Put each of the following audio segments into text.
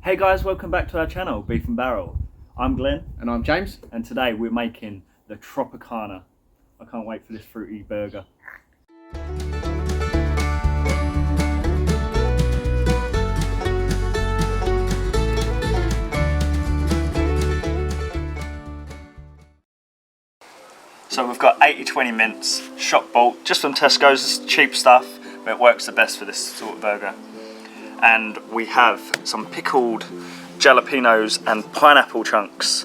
Hey guys, welcome back to our channel, Beef and Barrel. I'm Glenn. And I'm James. And today we're making the Tropicana. I can't wait for this fruity burger. So we've got 80/20 mince, shop bought, just from Tesco's, it's cheap stuff, but it works the best for this sort of burger. And we have some pickled jalapenos and pineapple chunks.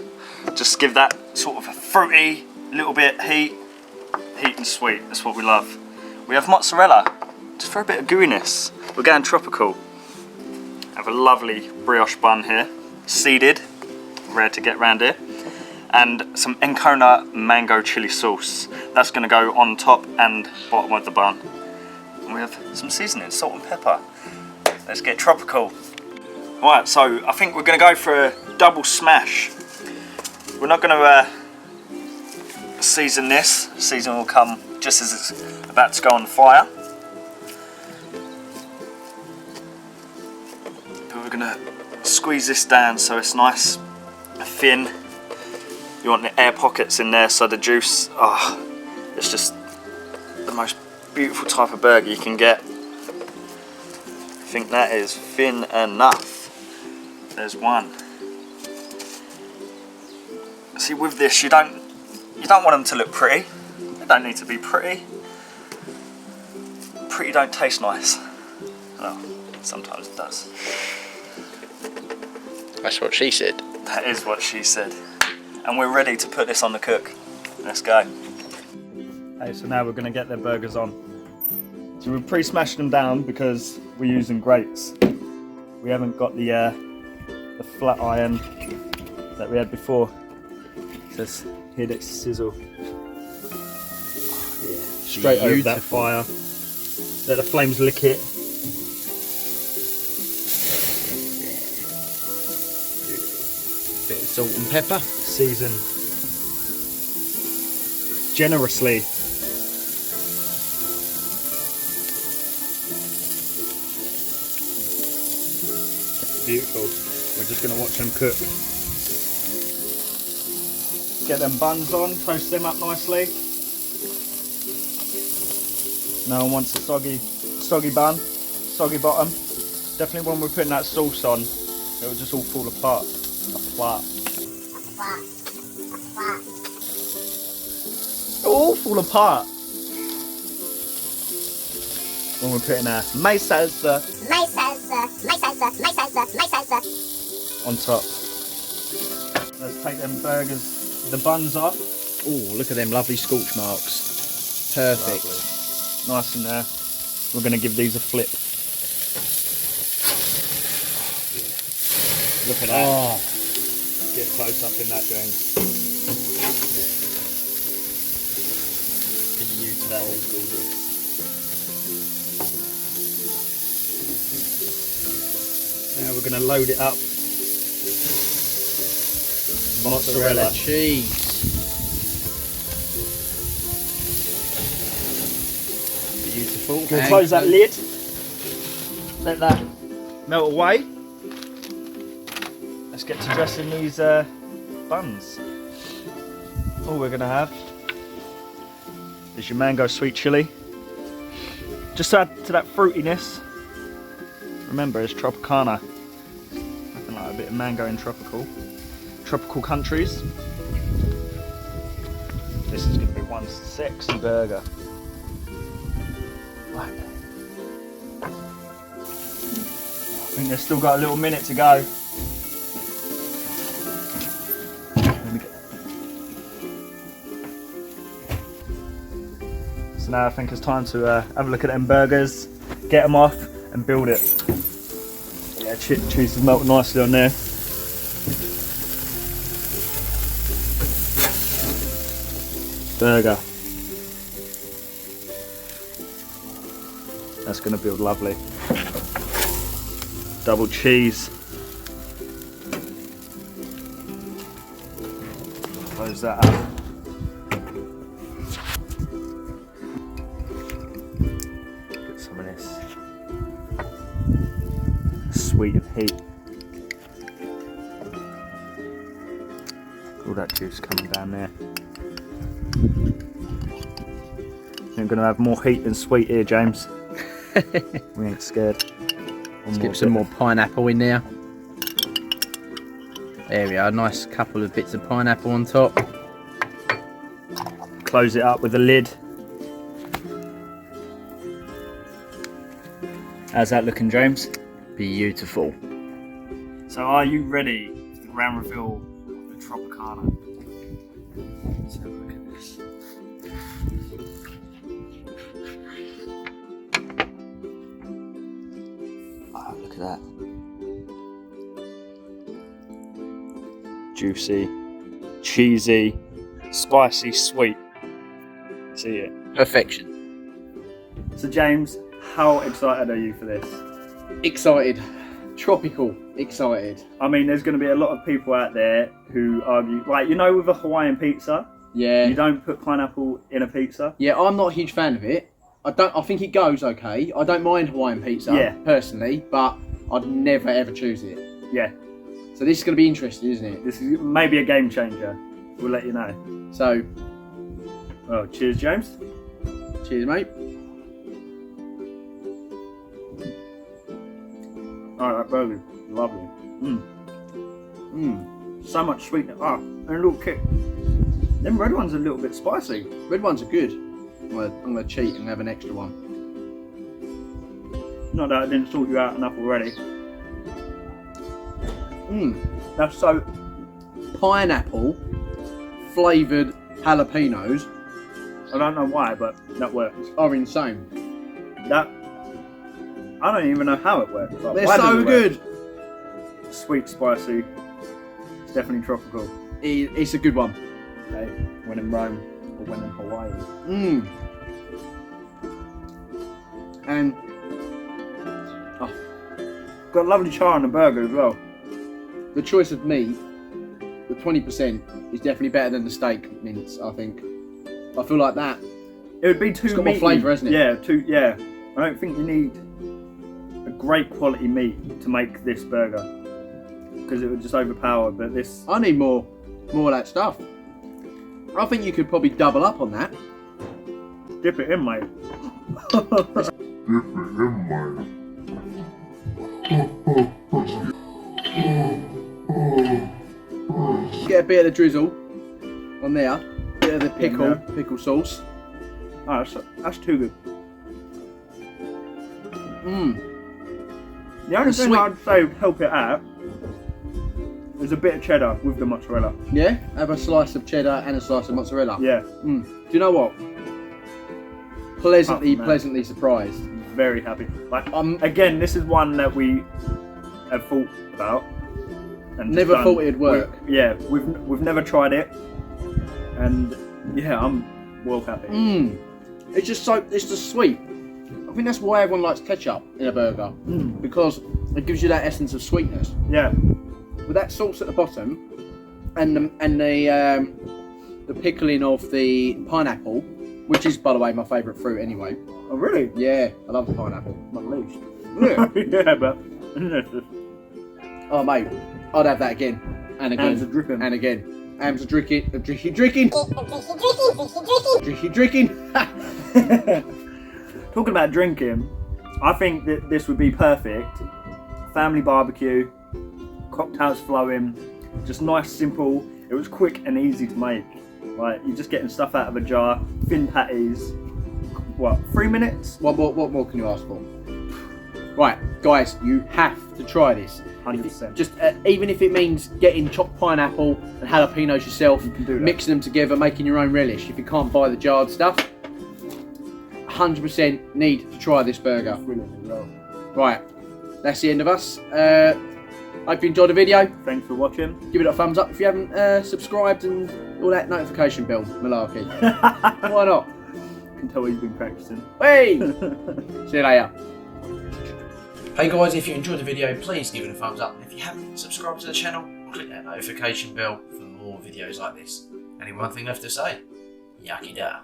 Just give that sort of a fruity, little bit heat and sweet, that's what we love. We have mozzarella, just for a bit of gooiness. We're going tropical. Have a lovely brioche bun here, seeded, rare to get round here. And some Encona mango chili sauce. That's gonna go on top and bottom of the bun. And we have some seasoning, salt and pepper. Let's get tropical. Right, so I think we're gonna go for a double smash. We're not gonna season this. Season will come just as it's about to go on the fire. But we're gonna squeeze this down so it's nice, thin. You want the air pockets in there so the juice, it's just the most beautiful type of burger you can get. I think that is thin enough. There's one. See, with this, you don't want them to look pretty. They don't need to be pretty. Pretty don't taste nice. Well, sometimes it does. That's what she said. That is what she said. And we're ready to put this on the cook. Let's go. Okay, so now we're going to get their burgers on. So we've pre-smashed them down because we're using grates. We haven't got the flat iron that we had before. Just hear that sizzle. Oh, yeah. Straight over that fire. Let the flames lick it. Bit of salt and pepper. Season generously. Beautiful. We're just going to watch them cook. Get them buns on, toast them up nicely. No one wants a soggy bun, soggy bottom. Definitely when we're putting that sauce on, it will just all fall apart. All fall apart when we're putting our my salsa on top. Let's take them burgers, the buns off. Oh, look at them lovely scorch marks. Perfect. Lovely. Nice in there. We're going to give these a flip. Look at that. Oh. Get close up in that, James. Beautiful. That is gorgeous. Now we're going to load it up. Mozzarella cheese. Beautiful. We'll close that lid. Let that melt away. Let's get to dressing these buns. All we're going to have is your mango sweet chili. Just to add to that fruitiness. Remember, it's Tropicana. Nothing like a bit of mango in tropical countries. This is going to be one sexy burger. Right. I think they've still got a little minute to go. So now I think it's time to have a look at them burgers, get them off and build it. Yeah, cheese is melting nicely on there. Burger. That's going to build lovely. Double cheese. Close that up. Get some of this sweet of heat. All that juice coming down there. You're going to have more heat than sweet here, James. We ain't scared. Let's get some more pineapple in there. There we are, nice couple of bits of pineapple on top. Close it up with a lid. How's that looking, James? Beautiful. So are you ready for the grand reveal of the Tropicana? Let's have a look at this. Oh, look at that. Juicy, cheesy, spicy, sweet. See it? Perfection. So James, how excited are you for this? Excited. Tropical. Excited. I mean, there's going to be a lot of people out there who argue, like, you know, with a Hawaiian pizza, Yeah. you don't put pineapple in a pizza. Yeah, I'm not a huge fan of it. I think it goes okay. I don't mind Hawaiian pizza, personally, but I'd never ever choose it. Yeah. So this is going to be interesting, isn't it? This is maybe a game changer. We'll let you know. So, well, cheers, James. cheers, mate. Oh, that burger, lovely. So much sweetness. Ah, and a little kick. Them red ones are a little bit spicy. Red ones are good. I'm gonna cheat and have an extra one. Not that I didn't sort you out enough already. That's so Pineapple flavoured jalapenos I don't know why, but that works. are insane. That I don't even know how it works. Like, They're why does so it work? good. Sweet, spicy. It's definitely tropical. It's a good one. Okay, when in Rome or when in Hawaii. And Got lovely char on the burger as well. the choice of meat, the 20% is definitely better than the steak mince. I think. I feel like that. It would be too It's got more meaty. flavour, hasn't it? Yeah. I don't think you need a great quality meat to make this burger because it would just overpower. But this, I need more of that stuff. I think you could probably double up on that. dip it in, mate. Get a bit of the drizzle on there. Bit of the pickle sauce. Oh, that's too good. The only thing sweet. I'd say would help it out is a bit of cheddar with the mozzarella. Yeah, have a slice of cheddar and a slice of mozzarella. Yeah. Do you know what? Pleasantly, Oh, man. pleasantly surprised. Very happy. Like, again, this is one that we have thought about. And Never just thought it'd work. We've never tried it, and yeah, I'm well happy. It's just sweet. I think that's why everyone likes ketchup in a burger, because it gives you that essence of sweetness. Yeah. With that sauce at the bottom, and the pickling of the pineapple, which is, by the way, my favourite fruit anyway. Oh really? Yeah, I love the pineapple. Not least. Yeah. Yeah, but Oh mate, I'd have that again and again Hams are dripping. and again. Hams are drinking. talking about drinking, I think that this would be perfect. Family barbecue, cocktails flowing, just nice, simple. It was quick and easy to make. Like, you're just getting stuff out of a jar, thin patties. What, 3 minutes? What more can you ask for? Right, guys, you have to try this. 100%. Just even if it means getting chopped pineapple and jalapenos yourself, You can do that. mixing them together, making your own relish. If you can't buy the jarred stuff, 100% need to try this burger. Brilliant as well. Right, that's the end of us. Hope you enjoyed the video. Thanks for watching. Give it a thumbs up if you haven't subscribed and all that notification bell malarkey. Why not? Can tell he's been practicing. Hey! See you later. Hey guys, if you enjoyed the video, please give it a thumbs up. And if you haven't subscribed to the channel, click that notification bell for more videos like this. Only one thing left to say. Yakida.